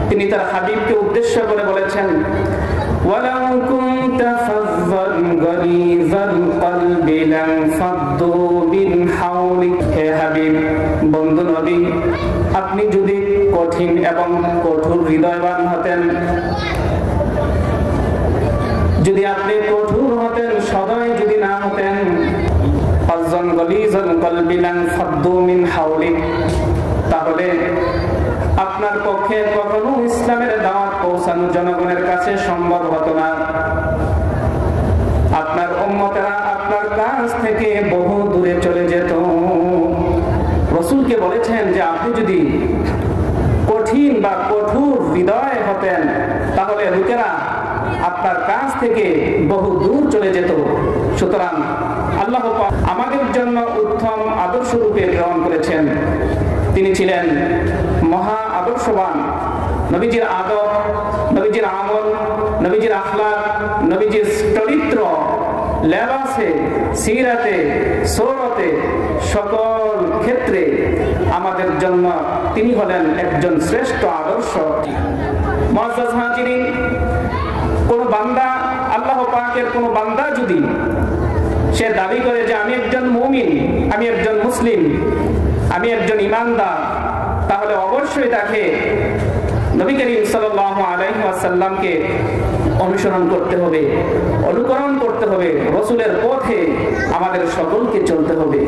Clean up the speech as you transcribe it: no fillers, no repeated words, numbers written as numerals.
তিনি তার হাবিবকে উদ্দেশ্য করে বলেছেন, ওয়ালাউ কুনতা ফাযযান গালিযাল কলবি লানফাদ্দু মিন হাওলিক। হে হাবিব, বন্ধু নবী, আপনি যদি কঠিন এবং কঠোর হৃদয়বান হতেন, যদি আপনি কঠোর হতেন, সদয় যদি না হতেন, ফাযযান গালিযাল কলবি লানফাদ্দু মিন হাওলিক, তাহলে আপনার পক্ষে কখনো ইসলামের দাওয়াত পৌঁছানো জনগণের কাছে সম্ভব হতো না। আপনার উম্মতেরা আপনার কাছ থেকে বহু দূরে চলে যেত। রাসূলকে বলেছেন যে আপনি যদি কঠিন বা কঠোর হৃদয় হতেন, তাহলে লোকেরা আপনার কাছ থেকে বহু দূর চলে যেত। সুতরাং আল্লাহ পাক আমাদের জন্য উত্তম আদর্শ রূপে গ্রহণ করেছেন। তিনি ছিলেন মহা আদর্শবান। নবীজির আদব, নবীজির আমল, নবীজির আখলাক, নবীজির চরিত্র, লেবাসে, সিরাতে, সূরতে, সকল ক্ষেত্রে আমাদের জন্য তিনি হলেন একজন শ্রেষ্ঠ আদর্শ। মুআজ্জাজ হাজিরিন, কোন বান্দা, আল্লাহ পাকের কোন বান্দা যদি সে দাবি করে যে আমি একজন মুমিন, আমি একজন মুসলিম, আমি একজন ঈমানদার, তাহলে অবশ্যই তাকে নবী করিম সাল্লাল্লাহু আলাইহি ওয়াসাল্লামকে অনুসরণ করতে হবে, অনুকরণ করতে হবে। রাসূলের পথে আমাদের সকলকে চলতে হবে।